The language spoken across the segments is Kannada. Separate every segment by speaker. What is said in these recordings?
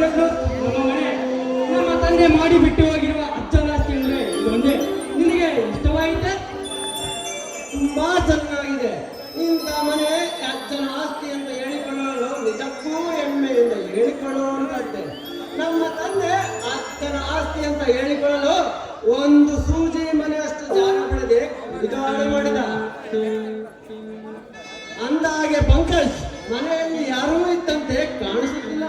Speaker 1: ಪ್ರಕೃತ್ ನಮ್ಮ ಮನೆ ನಮ್ಮ ತಂದೆ ಮಾಡಿ ಬಿಟ್ಟು ಹೋಗಿರುವ ಅಚ್ಚನಾಸ್ತಿ ಅಂದ್ರೆ ಇದೊಂದೇ. ನಿನಗೆ ಇಷ್ಟವಾಯಿತೆ?
Speaker 2: ತುಂಬಾ ಚೆನ್ನಾಗಿದೆ. ಇಂಥ ಮನೆ ಅಜ್ಜನ ಆಸ್ತಿ ಅಂತ ಹೇಳಿಕೊಳ್ಳಲು ನಿಜಕ್ಕೂ ಹೆಮ್ಮೆಯಿಂದ ಹೇಳಿಕೊಳ್ಳುವಂತದ್ದೆ. ನಮ್ಮ ತಂದೆ ಅಜ್ಜನ ಆಸ್ತಿ ಅಂತ ಹೇಳಿಕೊಳ್ಳಲು ಒಂದು ಸೂಜಿ ಮನೆಯಷ್ಟು ಜಾಗ ಬೆಳೆದೆ ಬಿಡುಗಡೆ ಮಾಡಿದ. ಅಂದಾಗೆ ಪಂಕಜ್ ಮನೆಯಲ್ಲಿ ಯಾರೂ ಇದ್ದಂತೆ ಕಾಣಿಸುತ್ತಿಲ್ಲ.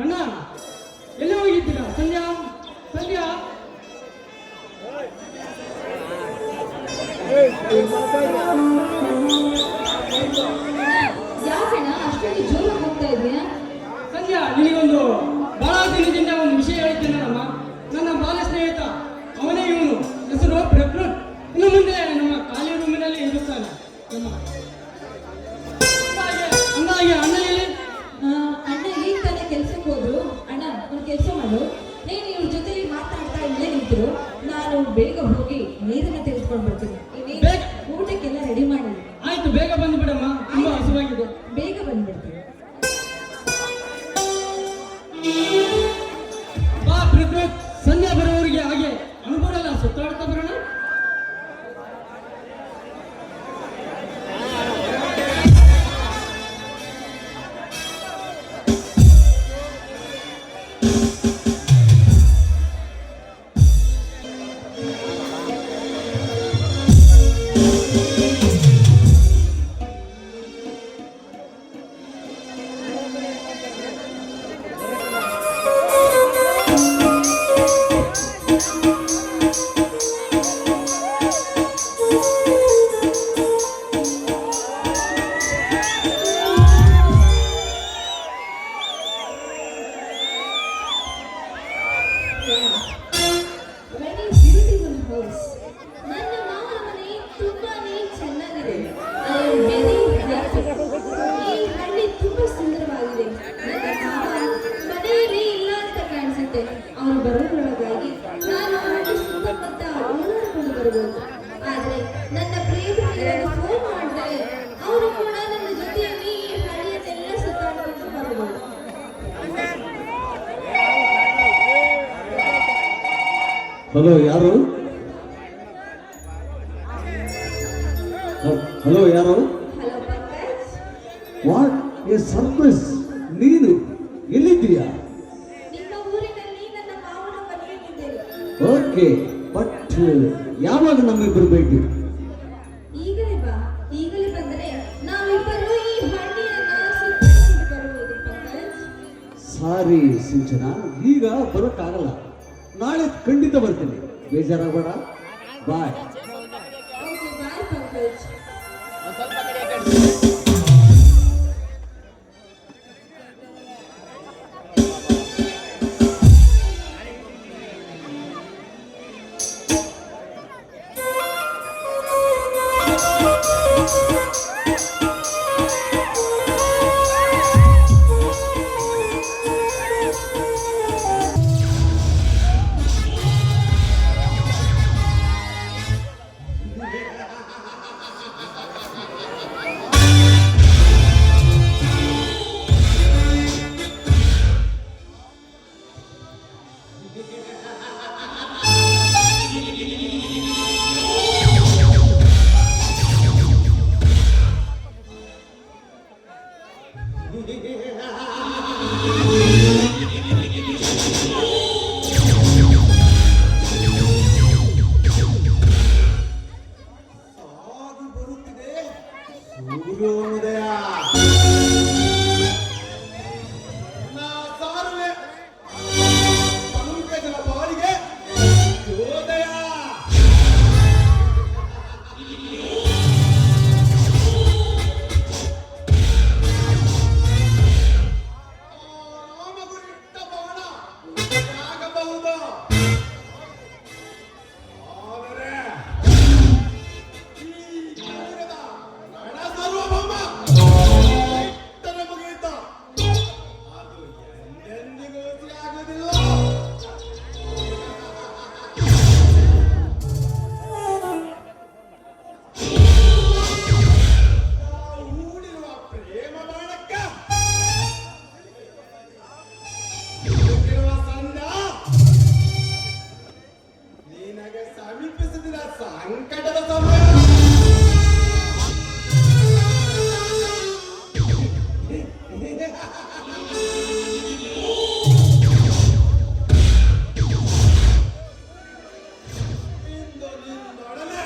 Speaker 1: ಅಣ್ಣ ಎಲ್ಲಿ ಹೋಗಿದ್ದೀರಾ? ಸಂಧ್ಯಾ ಸಂಧ್ಯಾ
Speaker 3: ಯಾಕಣ್ಣ ಅಷ್ಟೊಂದು ಜೋರ ಹೋಗ್ತಾ ಇದೆಯಾ?
Speaker 1: ಸಂಧ್ಯಾ, ನಿನಗೊಂದು ಬಹಳ ದಿನದಿಂದ ಒಂದು ವಿಷಯ ಹೇಳ್ತೇನಮ್ಮ. ನನ್ನ ಬಾಲ್ಯ ಸ್ನೇಹಿತ ಅವನೇ ಇವನು. ಹೆಸರು ಪ್ರಕೃತ್. ಇನ್ನು ಮುಂದೆ ನಮ್ಮ ಖಾಲಿ ರೂಮಿನಲ್ಲಿ ಇರುತ್ತಾನೆ. ನಮ್ಮ ಅಂದಾಗೆ ಅಣ್ಣ ಎಲ್ಲಿ?
Speaker 3: ಅಣ್ಣ ಈಗ ತಾನೇ ಕೆಲ್ಸಕ್ಕೆ ಹೋದ್ರು. ಅಣ್ಣ ಒಂದು ಕೆಲಸ ಮಾಡು, ನೀನು ಇವ್ರ ಜೊತೆ ಮಾತಾಡ್ತಾ ಇಲ್ಲೇ ನಿಂತಿರು. ನಾನು ಬೇಗ ಹೋಗಿ ನೀರನ್ನ ತೆಗೆದುಕೊಂಡು ಬರ್ತೀನಿ.
Speaker 1: ಬೇಗ
Speaker 3: ಊಟಕ್ಕೆಲ್ಲ ರೆಡಿ ಮಾಡಿ.
Speaker 1: ಆಯ್ತು, ಬೇಗ ಬಂದು ಬಿಡಮ್ಮ, ತುಂಬಾ ಹಸುವಾಗಿದೆ.
Speaker 3: ಬೇಗ ಬಂದ್ಬಿಡ್ತೀನಿ.
Speaker 1: ಬಾ ಪ್ರಕೃತ್, ಸಂಧ್ಯಾ ಬರೋವರಿಗೆ ಹಾಗೆ ಅನುಭವಲ್ಲ, ಸುತ್ತಾಡ್ತಾ ಬರೋಣ.
Speaker 3: Very beautiful house. ನನ್ನ ಮಾವನ ಮನೆ ತುಂಬಾನೇ ಚೆನ್ನಾಗಿದೆ. I am very happy. ಈ ಹಳ್ಳಿ ತುಂಬಾ ಸುಂದರವಾಗಿದೆ. ನನ್ನ ಮಾವ ಮನೆಯಲ್ಲಿ ಇಲ್ಲ ಅಂತ ಕಾಣಿಸುತ್ತೆ. ಅವರು ಬರೋದ್ರೊಳಗಾಗಿ ನಾನು ಹಳ್ಳಿ ಸುತ್ತಮುತ್ತ ಓಡಾಡಿಕೊಂಡು ಬರಬಹುದು. ಆದ್ರೆ ನನ್ನ ಪ್ರೇಮಿಗಳಿಗೆ ಫೋನ್ ಮಾಡಿದರೆ ಅವರು ಕೂಡ ನನ್ನ ಜೊತೆಯಲ್ಲಿ ಈ ಹಳ್ಳಿಯನ್ನೆಲ್ಲ ಸುತ್ತಾಡಿಕೊಂಡು ಬರಬಹುದು.
Speaker 2: ಹಲೋ, ಯಾರು? ಹಲೋ, ಯಾರು?
Speaker 3: Hello Pankaj.
Speaker 2: What A surprise! ನೀನು ಎಲ್ಲಿದ್ದೀಯಾ?
Speaker 3: ನಿಮ್ಮ ಊರಿನಲ್ಲಿ ನನ್ನ ಮಾವನ ಮನೆಯಲ್ಲಿದ್ದೇನೆ.
Speaker 2: ಓಕೆ, ಬಟ್ ಯಾವಾಗ ನಮ್ಮಿಬ್ಬರು ಭೇಟಿ?
Speaker 3: ಈಗಲೇ ಬಾ. ಈಗಲೇ ಬಂದರೆ ನಾವಿಬ್ಬರು ಈ ಹಳ್ಳಿಯನ್ನ ಸುತ್ತಿಕೊಂಡು ಬರುವುದು ಪಂಕಜ್.
Speaker 2: ಸಾರಿ ಸಿಂಚನಾ, ಈಗ ಬರೋಕ್ಕಾಗಲ್ಲ. ನಾಳೆ ಖಂಡಿತ ಬರ್ತೀನಿ, ಬೇಜಾರಾಗಬೇಡ. ಬಾಯ್.
Speaker 3: ಓಕೆ, ಬಾಯ್ ಪಂಕಜ್.
Speaker 4: ಇಂದು ನಿನ್ನೊಡನೆ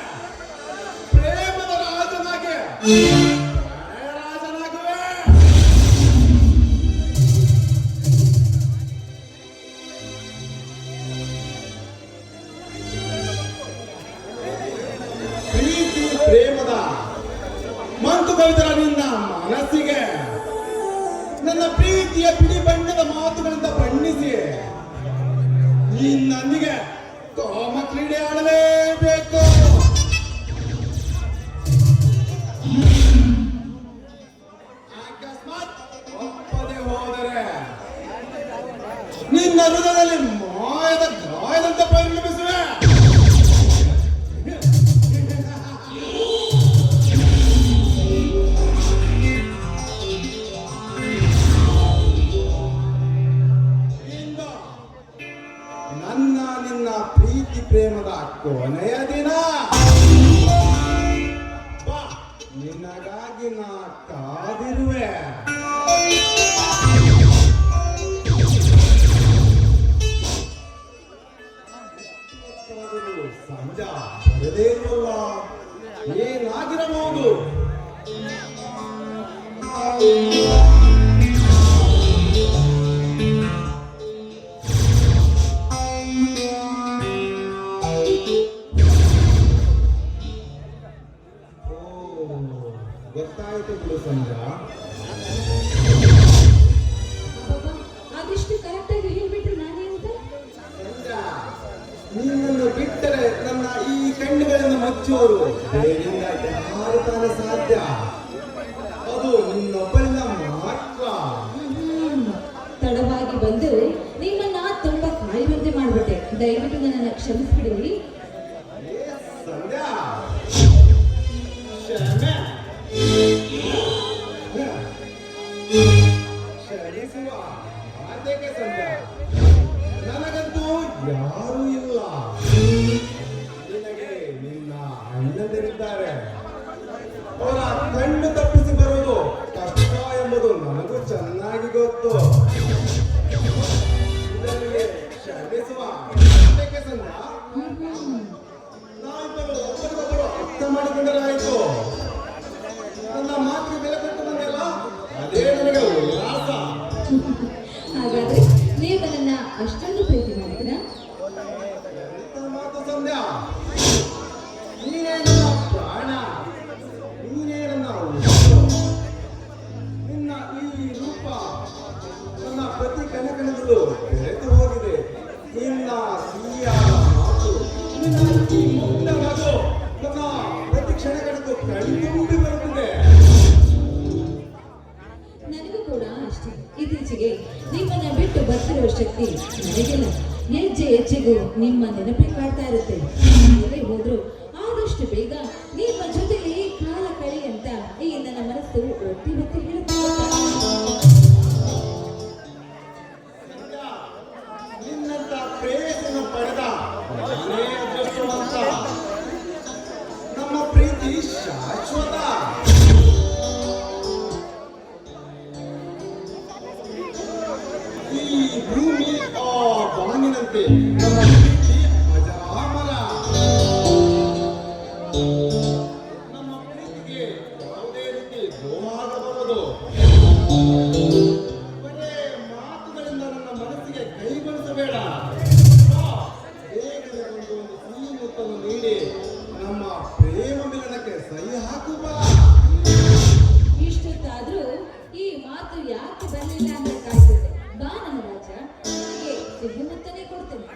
Speaker 4: ಪ್ರೇಮದ ರಾಜನಾಗೆ ರಾಜನಾಗುವೆ. ಪ್ರೀತಿ ಪ್ರೇಮದ ಮಂತು ಕವಿತರ ನಿನ್ನ ಮನಸ್ಸಿಗೆ ನನ್ನ ಪ್ರೀತಿಯ ಬಿಳಿ ಬಣ್ಣದ ಮಾತುಗಳಿಂದ ಬಣ್ಣಿಸಿ ನಿನ್ನೊಂದಿಗೆ ಕಾಮ ಕ್ರೀಡೆ ಆಡಲೇಬೇಕು. ಅಕಸ್ಮಾತ್ ಒಪ್ಪದೆ ಹೋದರೆ ನಿನ್ನ ಹೃದಯದಲ್ಲಿ ಮಾಯದ ಗಾಯದಂತೆ ಪರಿಣಮಿಸುವೆ. ಇಂದು ನನ್ನ ನಿನ್ನ ಪ್ರೀತಿ ಪ್ರೇಮದ ಕೊನೆಯ ದಿನ. ಬಾ, ನಿನಗಾಗಿ ನಾ ಕಾದಿರುವೆ. ಸಂಜೆ ಬರದೇ ಇರುವಲ್ಲ, ಏನಾಗಿರಬಹುದು? ಗೊತ್ತಾಯ್ತು ಬಿಡು ಸಂಜಾ.
Speaker 3: ಅಬ್ಬಬ್ಬಾ, ಅದಿಷ್ಟು ಕರೆಕ್ಟಾಗಿ ಹೇಳ್ಬಿಟ್ರೆ ನಾನೇ ಅಂತ.
Speaker 4: ಸಂಜಾ, ನಿನ್ನನ್ನು ಬಿಟ್ಟರೆ ನನ್ನ ಈ ಕಣ್ಣುಗಳನ್ನು ಮುಚ್ಚುವರು ಬೇರಿಂದ ಯಾರು ತಾನೇ ಸಾಧ್ಯ? ಅದು ನಿನ್ನೊಬ್ಬರಿಂದ ಮಾತ್ರ.
Speaker 3: ತಡವಾಗಿ ಬಂದು ನಿಮ್ಮನ್ನ ತುಂಬಾ ಕಾಯುವಂತೆ ಮಾಡ್ಬಿಟ್ಟೆ. ದಯವಿಟ್ಟು ನನ್ನನ್ನು ಕ್ಷಮಿಸ್ಬಿಡಿ.
Speaker 4: ಏ ಸಂಧ್ಯಾ, ಕ್ಷಮೆ ಕ್ಷಮಿಸುವ ಮಾತೇಕೆ ಸಂಧ್ಯಾ? ನನಗಂತೂ ಯಾರೂ ಇಲ್ಲ. ನಿನಗೆ ನಿನ್ನ ಅಣ್ಣಂದಿರಿದ್ದಾರೆ. ಅವರ ಕಣ್ಣು ತಪ್ಪಿಸಿ ಬರುವುದು ಕಷ್ಟ ಎಂಬುದು ನನಗೂ ಚೆನ್ನಾಗಿ ಗೊತ್ತು. ಇದರಲ್ಲಿ ಕ್ಷಮಿಸುವ ಮಾತೇಕೆ ಸಂಧ್ಯಾ? ನಾವಿಬ್ಬರು ಒಬ್ಬರಿಗೊಬ್ಬರು ಅರ್ಥ ಮಾಡಿಕೊಂಡರಾಯಿತು. ನನ್ನ ಮಾತಿಗೆ ಬೆಲೆ ಕೊಟ್ಟು ಬಂದೆಲ್ಲ, ಅದೇ ನನಗೆ ಉಲ್ಲಾಸ.
Speaker 3: ಹಾಗಾದ್ರೆ ನೀವು ನನ್ನ ಅಷ್ಟೊಂದು ಪ್ರೀತಿ ಮಾಡ್ತೀರಾ?
Speaker 4: ಎಂತ ಮಾತು ಸಂಧ್ಯಾ? ನೀನೇ ನನ್ನ ಪ್ರಾಣ, ನೀನೇ ನನ್ನ ಉಸಿರು. ನಿನ್ನ ಈ ರೂಪ ನನ್ನ ಪ್ರತಿ ಕಣಕಣದಲ್ಲೂ ಬೆರೆತು ಹೋಗಿದೆ. ನಿನ್ನ ಸಿಹಿಯಾದ ಮಾತು, ನಿನ್ನ ಈ ಮುಗ್ಧ ನಗು ನನ್ನ ಪ್ರತಿ ಕ್ಷಣಗಳಿಗೂ ಕಣ್ತುಂಬಿ ಬರುತ್ತಿದೆ.
Speaker 3: ನನಗೂ ಕೂಡ ಅಷ್ಟೇ. ಇತ್ತೀಚೆಗೆ ನಿಮ್ಮನ್ನ ಬಿಟ್ಟು ಬರ್ತಿರುವ ಶಕ್ತಿ ನನಗಿಲ್ಲ. ಹೆಜ್ಜೆ ಹೆಜ್ಜೆಗೂ ನಿಮ್ಮ ನೆನಪೇ ಕಾಡ್ತಾ ಇರುತ್ತೆ. ಎಲ್ಲೇ ಹೋದ್ರು ಆದಷ್ಟು ಬೇಗ ನಿಮ್ಮ ಜೊತೆಲಿ ಕಾಲ ಕಳಿ ಅಂತ ಈ ನನ್ನ ಮನಸ್ಸು ಒತ್ತಿ ಒತ್ತಿ ಹೇಳುತ್ತೆ.
Speaker 4: ನಿನ್ನಂತ ಪ್ರೇಯಸಿನ ಪಡೆದ ನಾನೇ ಅದೃಷ್ಟವಂತ. ನಮ್ಮ ಪ್ರೀತಿ ಶಾಶ್ವತ. ಈ ಭೂಮಿ ಆ ಬಾನಿನಂತೆ ನಮ್ಮ ಪ್ರೀತಿ ಅಜರಾಮರ. ನಮ್ಮ ಪ್ರೀತಿಗೆ ಯಾವುದೇ ರೀತಿ ದ್ರೋಹಾಗಬಾರದು. ಬರೇ ಮಾತುಗಳಿಂದ ನನ್ನ ಮನಸ್ಸಿಗೆ ಕೈಗೊಳಿಸಬೇಡ. ಬೇಗನೆ ಒಂದು ಸಿಹಿ ಮುತ್ತನ್ನು ನೀಡಿ ನಮ್ಮ ಪ್ರೇಮ ಮಿಲನಕ್ಕೆ ಸಹಿ ಹಾಕುವ.
Speaker 3: ಇಷ್ಟೊತ್ತಾದ್ರೂ ಈ ಮಾತು ಯಾಕೆ ಬರಲಿಲ್ಲ ಅಂತ ಕಾಯ್ತಿದ್ದೆ. ಬಾ ನನ್ನ ರಾಜ, ನಿನಗೆ ಸಿಹಿ ಮುತ್ತನೇ ಕೊಡ್ತೇನೆ.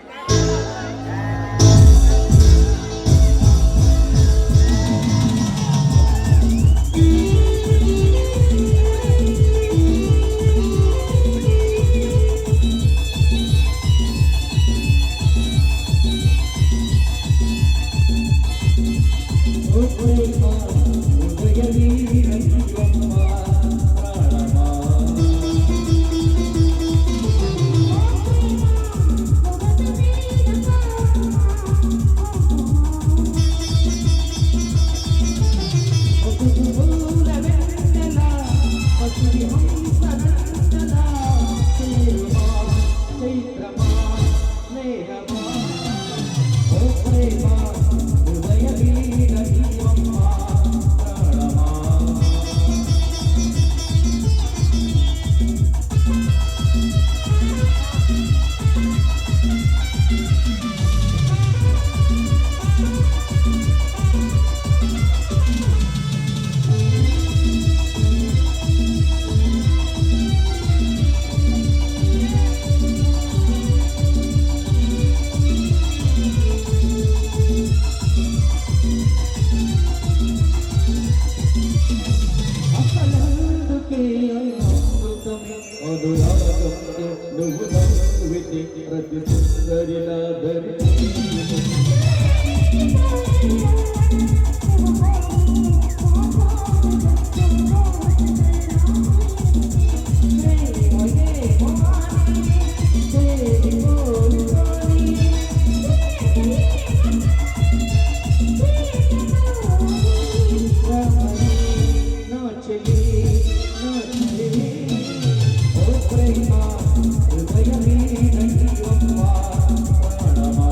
Speaker 2: అనురాగంతో నువ్వు నవ్వితే ప్రతి సుందరి నాదరి నా చెలి ఓ ప్రేమ హృదయమే నందివమ్మ ప్రాణమా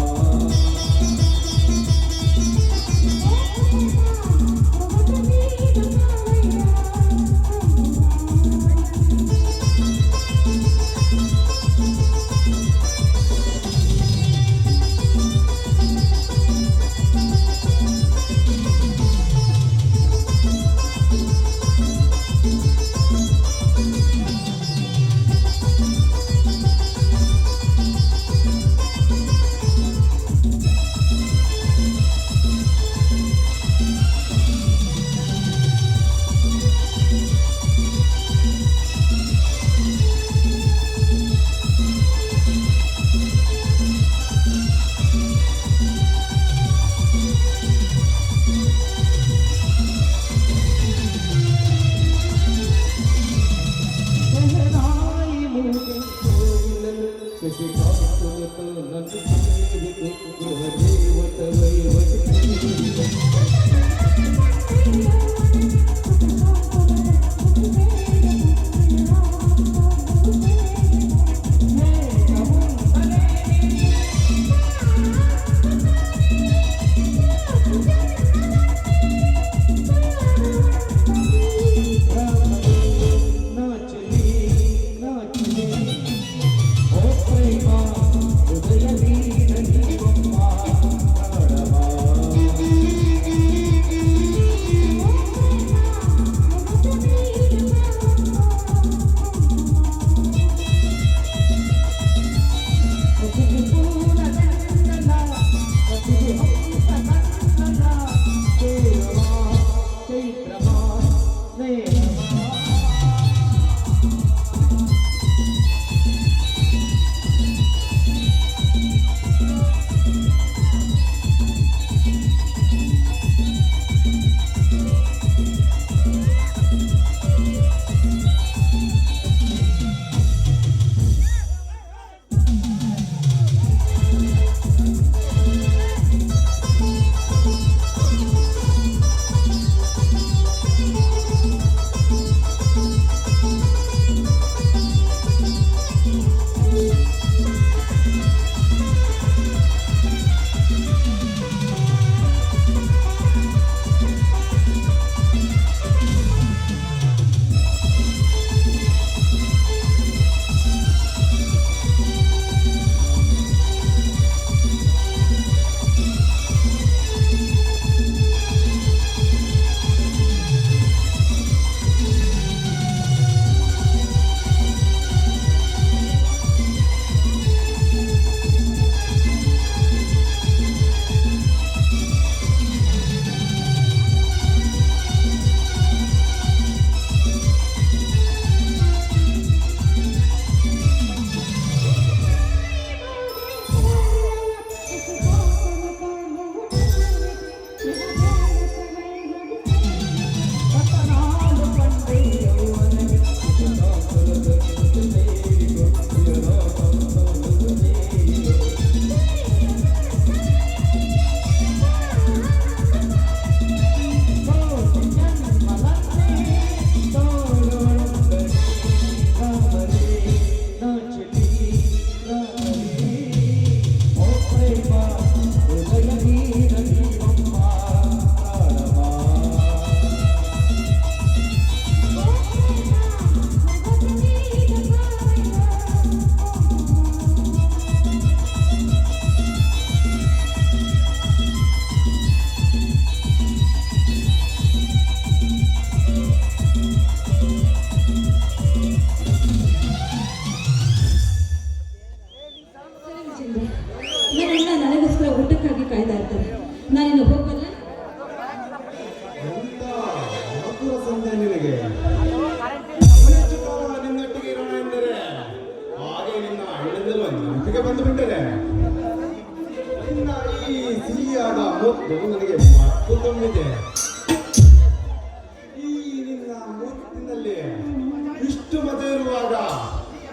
Speaker 2: శశికాంతులతో నన్ను చేరుతూ గృహదేవతవై వచ్చి నా చెలి నా చెలి ఓ ప్రేమ హృదయమే నందివమ్మ ప్రాణమా
Speaker 4: ಬಂದು ಬಿಟ್ಟರೆ ಇನ್ನ ಈ ಸಿಹಿಯಾದ ಮುತ್ತು ನನಗೆ ಮತ್ತು ತುಂಬಿದೆ. ಈ ನಿನ್ನ ಮುತ್ತಿನಲ್ಲಿ ಇಷ್ಟು ಮಜಾ ಇರುವಾಗ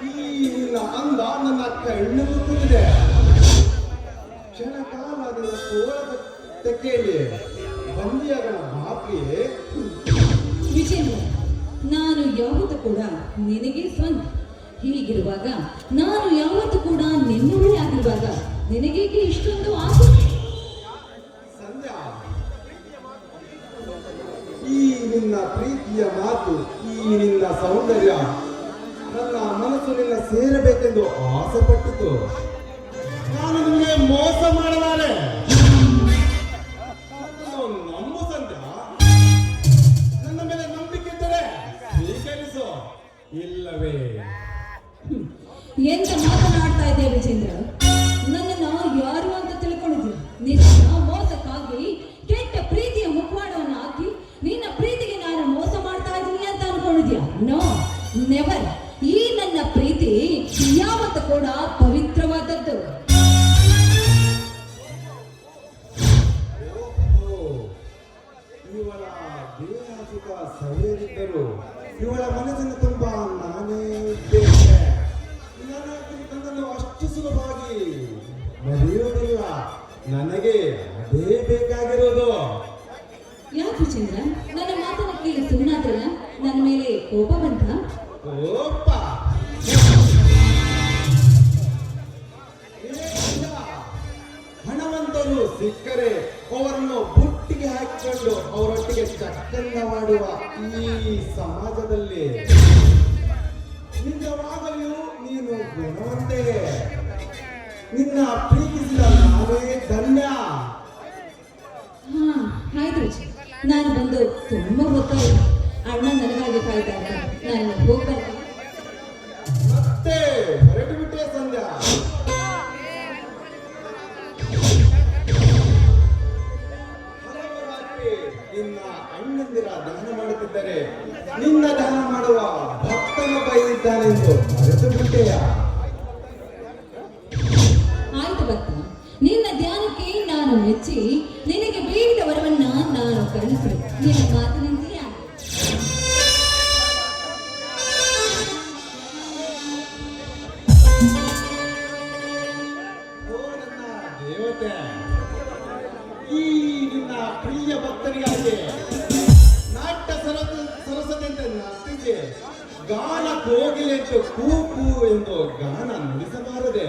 Speaker 4: ಈ ನಿನ್ನ ಅಂದ ನನ್ನ ಕಣ್ಣು ತುಂಬಿದೆ. ಕ್ಷಣ ಕಾಲ ಅದರ ತೋಳದ ತೆಕ್ಕೆಯಲ್ಲಿ ಬಂದಿಯಾಗಣ ಬಾಪಿಯೇ.
Speaker 3: ವಿಜೇಂದ್ರ, ನಾನು ಯಾವತ್ತೂ ಕೂಡ ನಿನಗೆ ಸ್ವಂತ. ಹೀಗಿರುವಾಗ ನಾನು ಯಾವತ್ತೂ ಕೂಡ ನಿನ್ನವೇ ಆಗಿರುವಾಗ ನಿನಗೇಕೆ ಇಷ್ಟೊಂದು ಆಸೆ?
Speaker 4: ಸಂಧ್ಯಾ, ಈ ನಿನ್ನ ಪ್ರೀತಿಯ ಮಾತು, ಈ ನಿನ್ನ ಸೌಂದರ್ಯ ನನ್ನ ಮನಸ್ಸು ನಿನ್ನ ಸೇರಬೇಕೆಂದು ಆಸೆ ಪಟ್ಟಿತು. ನಾನು ನಿಮಗೆ ಮೋಸ ಮಾಡಲಾರೆ. ನನ್ನನ್ನು ನಂಬು ಸಂಧ್ಯಾ. ನನ್ನ ಮೇಲೆ ನಂಬಿಕೆ ಇದ್ದರೆ ಸ್ವೀಕರಿಸು, ಇಲ್ಲವೇ
Speaker 3: ಎಂತ ಮಾತನಾಡ್ತಾ ಇದ್ದೆ ವಿಜೇಂದ್ರ? ನನ್ನನ್ನು ಯಾರು ಅಂತ ತಿಳ್ಕೊಂಡಿದ್ಯಾ? ನಿನ್ನ ಮೋಸಕ್ಕಾಗಿ ಕೆಟ್ಟ ಪ್ರೀತಿಯ ಮುಖವಾಡವನ್ನು ಹಾಕಿ ನಿನ್ನ ಪ್ರೀತಿಗೆ ನಾನು ಮೋಸ ಮಾಡ್ತಾ ಇದ್ದೀನಿ ಅಂತ ಅನ್ಕೊಂಡಿದ್ಯಾ? No, never. ಈ ನನ್ನ ಪ್ರೀತಿ ಯಾವತ್ತೂ ಕೂಡ ಪವಿತ್ರವಾದದ್ದು.
Speaker 4: ಇವಳ ದೇಹಾಸಿಕ ಸವೇರಿದ್ದರು ಇವಳ ಮನಸ್ಸಿನ ತುಂಬ ನಾನೇ ಇದ್ದೇನೆ. ನನ್ನನ್ನು ಅಷ್ಟು ಸುಲಭವಾಗಿ ಮರೆಯುವುದಿಲ್ಲ. ನನಗೆ ಅದೇ ಬೇಕಾಗಿರೋದು.
Speaker 3: ಯಾಕೆ ವಿಜೇಂದ್ರ, ನನ್ನ ಮಾತನ್ನ ಕೇಳಿ ಸುಮ್ಮನಾದ್ರಲ್ಲ? ನನ್ನ ಮೇಲೆ ಕೋಪ ಬಂತ?
Speaker 4: ಕೋಪ ಹಣವಂತರು ಸಿಕ್ಕರೆ ಅವರನ್ನು ಬುಟ್ಟಿಗೆ ಹಾಕಿಕೊಂಡು ಅವರೊಟ್ಟಿಗೆ ಚಕ್ಕಂದವಾಡುವ ಈ ಸಮಾಜದಲ್ಲಿ ನಿಜವಾಗಲೂ ನೀನು ಗುಣವಂತೆ. ನಿನ್ನ ಪ್ರೀತಿಸಿದ ನಾವೇ ಧನ್ಯ.
Speaker 3: ಹಾ, ಆಯ್ತು ವಿಜಯ್, ನಾನು ಬಂದು ತುಂಬಾ ಹೊತ್ತಾಯಿತು. ಅಣ್ಣ ನನಗಾಗಿ ಕಾಯ್ತಾ ಇದ್ದಾರೆ. ನಾನು ಹೋಗ್ಬಾರ್ದು.
Speaker 4: ಮತ್ತೆ ಹೊರಟು ಬಿಟ್ಟೆ ಸಂಧ್ಯಾ. ಹಲವರಾತ್ರಿ ನಿನ್ನ ಅಣ್ಣಂದಿರ ದಾನ ಮಾಡುತ್ತಿದ್ದರೆ ನಿನ್ನ ದಾನ ಮಾಡುವ ಭಕ್ತನ ಬೈದಿದ್ದಾನೆಂದು ಮರೆತು ಬಿಟ್ಟೆಯ.
Speaker 3: ಆಯ್ತು ಭಕ್ತ, ನಿನ್ನ ಧ್ಯಾನಕ್ಕೆ ನಾನು ಮೆಚ್ಚಿ ನಿನಗೆ ಬೇಡಿದ ವರವನ್ನ ನಾನು ಕರುಣಿಸುವೆ. ನಿನ್ನ ಮಾತಿನಂತೆಯೇ ಆಗಲಿ.
Speaker 4: ಓ ನನ್ನ ದೇವತೆ, ಈ ನಿನ್ನ ಪ್ರಿಯ ಭಕ್ತರಿಗಾಗಿ ನಾಟ್ಯ ಸರಸದಂತೆ ನರ್ತಿಸಿ ಗಾನ ಕೋಗಿಲೆಂದು ಕೂಪು ಎಂದು ಗಾನ ನುಡಿಸಬಾರದೆ.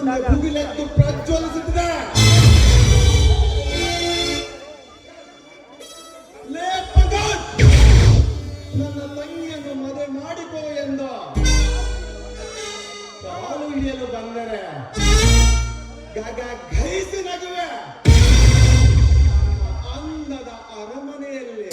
Speaker 4: ಮುಂದೆ ಭುಗಿಲೆದ್ದು ಪ್ರಜ್ವಲಿಸುತ್ತಿದೆ. ಲೇ ಪಂಕಜ್, ನನ್ನ ತಂಗಿಯನ್ನು ಮದುವೆ ಮಾಡಿಕೋ ಎಂದು ಕಾಲು ಹಿಡಿಯಲು ಬಂದರೆ ಗಗ ಘೈಸಿ ನಗುವೆ. ಅಂದದ ಅರಮನೆಯಲ್ಲಿ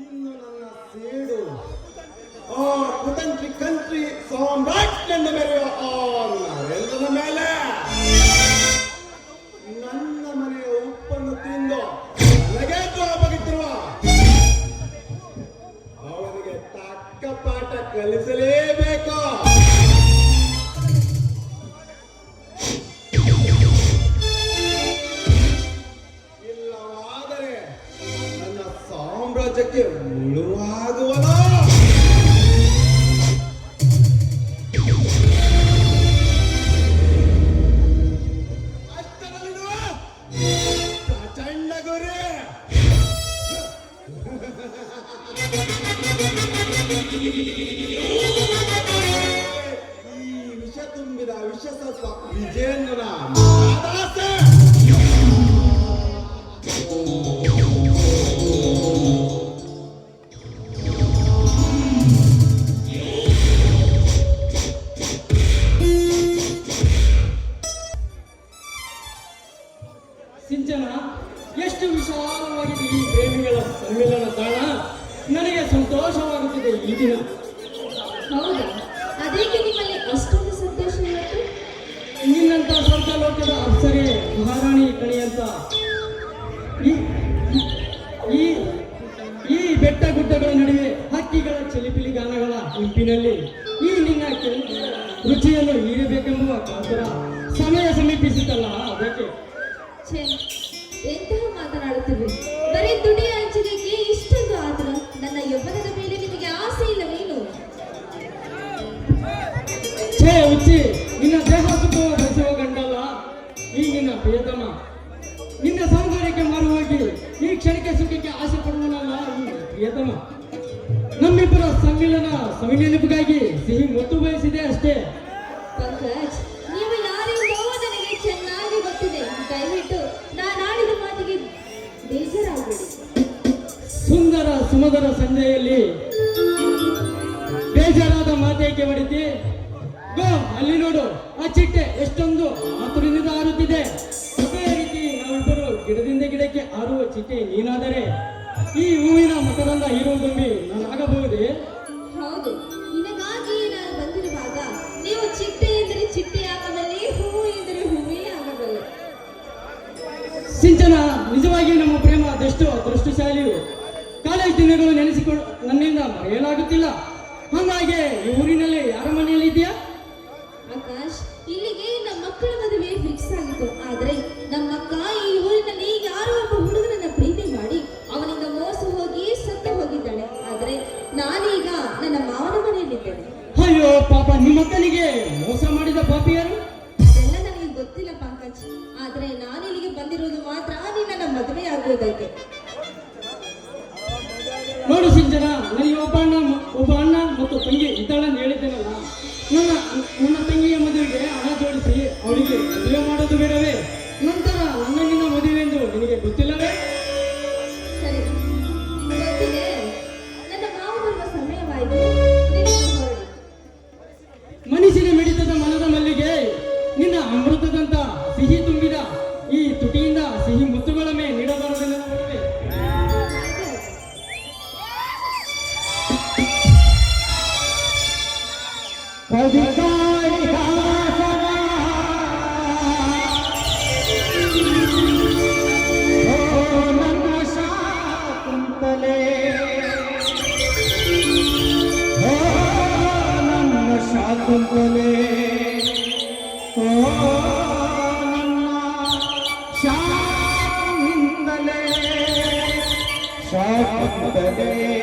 Speaker 4: ಇನ್ನು ನನ್ನ ಸೇಡು ಆ ಕುತಂತ್ರಿ ಕಂತ್ರಿ ಸಾಮ್ರಾಟ್ನೆಂದು ಮೆರೆಯುವ ಆ ನರೇಂದ್ರನ ಮೇಲೆ ನನ್ನ ಮನೆಯ ಉಪ್ಪನ್ನು ತಿಂದು ನನಗೆ ದ್ರೋಹ ಬಗೆತಿರುವ ಅವನಿಗೆ ತಕ್ಕ ಪಾಠ ಕಲಿಸಲೇಬೇಕು. ಇಲ್ಲವಾದರೆ ನನ್ನ ಸಾಮ್ರಾಜ್ಯಕ್ಕೆ ಮುಳುವಾಗುವನು. ಅಷ್ಟರಲ್ಲಿರುವ ಪ್ರಚಂಡ ಗುರಿ. ಈ ವಿಷ ತುಂಬಿದ ವಿಷಸತ್ವ ವಿಜೇಂದ್ರನ ಮಾದಾಸೆ.
Speaker 1: ಸಿಂಚನ, ಎಷ್ಟು ವಿಶಾಲವಾಗಿದೆ ಈ ಪ್ರೇಮಿಗಳ ಸಮ್ಮಿಲನ ತಾಣ. ನನಗೆ ಸಂತೋಷವಾಗುತ್ತಿದೆ ಈ ದಿನ.
Speaker 3: ಹೌದಾ? ಅದೇಕೆ ನಿಮ್ಮಲ್ಲಿ ಅಷ್ಟೊಂದು ಸಂತೋಷ ಇವತ್ತು?
Speaker 1: ನಿನ್ನಂತ ಸ್ವರ್ಗ ಲೋಕದ ಅಪ್ಸರೆ ಮಹಾರಾಣಿ ಕಣಿಯಂತ ಈ- ಈ ಈ ಬೆಟ್ಟ ಗುಡ್ಡಗಳ ನಡುವೆ ಹಕ್ಕಿಗಳ ಚಿಲಿಪಿಲಿ ಗಾನಗಳ ಇಂಪಿನಲ್ಲಿ ಈ ನಿನ್ನ ರುಚಿಯನ್ನು ಹೀರಬೇಕೆಂಬುವ ಕಾತರ ಸಮಯ ಸಮೀಪಿಸಿತಲ್ಲ, ಅದಕ್ಕೆ.
Speaker 3: ಛೇ, ಎಂತಹ ಮಾತನಾಡುತ್ತಿವೆ? ಬರೀ ದುಡಿಯ ಹಂಚಿಕೆಗೆ ಇಷ್ಟೊಂದು ಆತರ. ನನ್ನ ಯೌವನದ ಮೇಲೆ ನಿಮಗೆ ಆಸೆ ಇಲ್ಲವೇನು?
Speaker 1: ಛೇ ಹುಚ್ಚಿ, ನಿನ್ನ ದೇಹ ಸುಖವ ಬಯಸುವ ಗಂಡಲ್ಲ ಈ ನಿನ್ನ ಪ್ರಿಯತಮ. ನಿನ್ನ ಸೌಂದರ್ಯಕ್ಕೆ ಮಾರು ಹೋಗಿ ಈ ಕ್ಷಣಿಕ ಸುಖಕ್ಕೆ ಆಸೆ ಪಡುವನಲ್ಲ ಈ ಪ್ರಿಯತಮ. ನಮ್ಮಿಬ್ಬರ ಸಮ್ಮಿಲನ ಸವಿನೆನಪಿಗಾಗಿ ಸಿಹಿ ಮುತ್ತು ಬಯಸಿದೆ ಅಷ್ಟೇ.
Speaker 3: ಪಂಕಜ್, ನೀವು ಯಾರೆಂದೋ ನನಗೆ ಚೆನ್ನಾಗಿ ಗೊತ್ತಿದೆ. ದಯವಿಟ್ಟು ನಾನಾಡಿದ ಮಾತಿಗೆ ಬೇಜಾರಾಗಬೇಡಿ.
Speaker 1: ಸುಂದರ ಸುಮಧುರ ಸಂಜೆಯಲ್ಲಿ ಬೇಜಾರಾದ ಮಾತೇಕೆ ಹೊಡಿತಿ? ಗೋ, ಅಲ್ಲಿ ನೋಡು, ಆ ಚಿಟ್ಟೆ ಎಷ್ಟೊಂದು ಆತುರದಿಂದ ಹಾರುತ್ತಿದೆ. ಅದೇ ರೀತಿ ನಾವಿಬ್ಬರು ಗಿಡದಿಂದ ಗಿಡಕ್ಕೆ ಹಾರುವ ಚಿಟ್ಟೆ ನೀನಾದರೆ ಈ ಹೂವಿನ ಮಕರಂದ ಹೀರುವುದೊಮ್ಮೆ ನಾನಾಗಬಹುದೇ?
Speaker 3: ಹೌದು, ನಿನಗಾಗಿ ನಾನು ಬಂದಿರುವಾಗ ನೀವು ಚಿಟ್ಟೆ ಎಂದರೆ ಚಿಟ್ಟೆ ಆಗಬಲ್ಲೆ, ಹೂವು ಎಂದರೆ ಹೂವೇ ಆಗಬಲ್ಲೆ.
Speaker 1: ಸಿಂಚನ, ನಿಜವಾಗಿ ನಮ್ಮ ಪ್ರೇಮ ಅದೆಷ್ಟು ಅದೃಷ್ಟಶಾಲಿಯು. ಕಾಲೇಜ್ ದಿನಗಳು ನೆನೆಸಿಕೊಂಡು ನನ್ನಿಂದ ಮರೆಯಲಾಗುತ್ತಿಲ್ಲ. ಹಾಗಾಗಿ ಈ ಊರಿನಲ್ಲಿ ಯಾರ ಮನೆಯಲ್ಲಿ ಇದೆಯಾ?
Speaker 3: ಆಕಾಶ್, ಇಲ್ಲಿಗೆ ನಮ್ಮ ಮಕ್ಕಳ ಮದುವೆ ಫಿಕ್ಸ್ ಆಗಿತ್ತು. ಆದ್ರೆ ನಮ್ಮ ಅಕ್ಕ ಈ ಊರಿನಲ್ಲಿ ಯಾರೋ ಒಬ್ಬ ಹುಡುಗನನ್ನ ಪ್ರೀತಿ ಮಾಡಿ ಅವನಿಂದ ಮೋಸ ಹೋಗಿ ಸತ್ತು ಹೋಗಿದ್ದಾಳೆ. ಆದ್ರೆ ನಾನೀಗ ನನ್ನ ಮಾವನ ಮನೆಯಲ್ಲಿದ್ದೇನೆ.
Speaker 1: ಅಯ್ಯೋ ಪಾಪ, ನಿಮ್ಮ ಅಕ್ಕನಿಗೆ ಮೋಸ ಮಾಡಿದ ಪಾಪಿ ಯಾರು?
Speaker 3: ಅದೆಲ್ಲ ನನಗೆ ಗೊತ್ತಿಲ್ಲ ಪಂಕಜ್. ಆದ್ರೆ ನಾನಿಲ್ಲಿಗೆ ಬಂದಿರೋದು ಮಾತ್ರ ನಿನ್ನ ಮದುವೆ ಆಗುವುದಕ್ಕೆ.
Speaker 1: ನೋಡು ಸಿಂಚನ, ನನಗೆ ಒಬ್ಬ ಅಣ್ಣ ಮತ್ತು ತಂಗಿ ಇದ್ದಾಳೆಂದು ಹೇಳಿದ್ದೇನಲ್ಲ. ನನ್ನ ತಂಗಿಯ ಮದುವೆಗೆ ಹಣ ಜೋಡಿಸಿ ಅವಳಿಗೆ ಮದುವೆ ಮಾಡೋದು ಬೇಡವೇ? ನಂತರ ನಿನ್ನ ಮದುವೆ ಎಂದು ನಿನಗೆ ಗೊತ್ತಿಲ್ಲವೇ?
Speaker 3: ಸರಿ, ಗೊತ್ತಿದೆ. ನನ್ನ ಮಾವ ಬರುವ ಸಮಯವಾಯಿತು. ನೀವು ಹೊರಡಿ.
Speaker 1: ಮನಸ್ಸಿನ ಮಿಡಿತದ ಮನದ ಮಲ್ಲಿಗೆ, ನಿನ್ನ ಅಮೃತದಂತ ಸಿಹಿ ತುಂಬಿದ ಈ ತುಟಿಯಿಂದ ಸಿಹಿ ಮುತ್ತುಗಳ ಮೇಲೆ ನೀಡಬಾರದು ನನ್ನ ಮದುವೆ.
Speaker 2: ಶಾಕುಂತಲೆ ಓ ನನ್ನ ಶಾಕುಂತಲೆ ಶಾಕುಂತಲೆ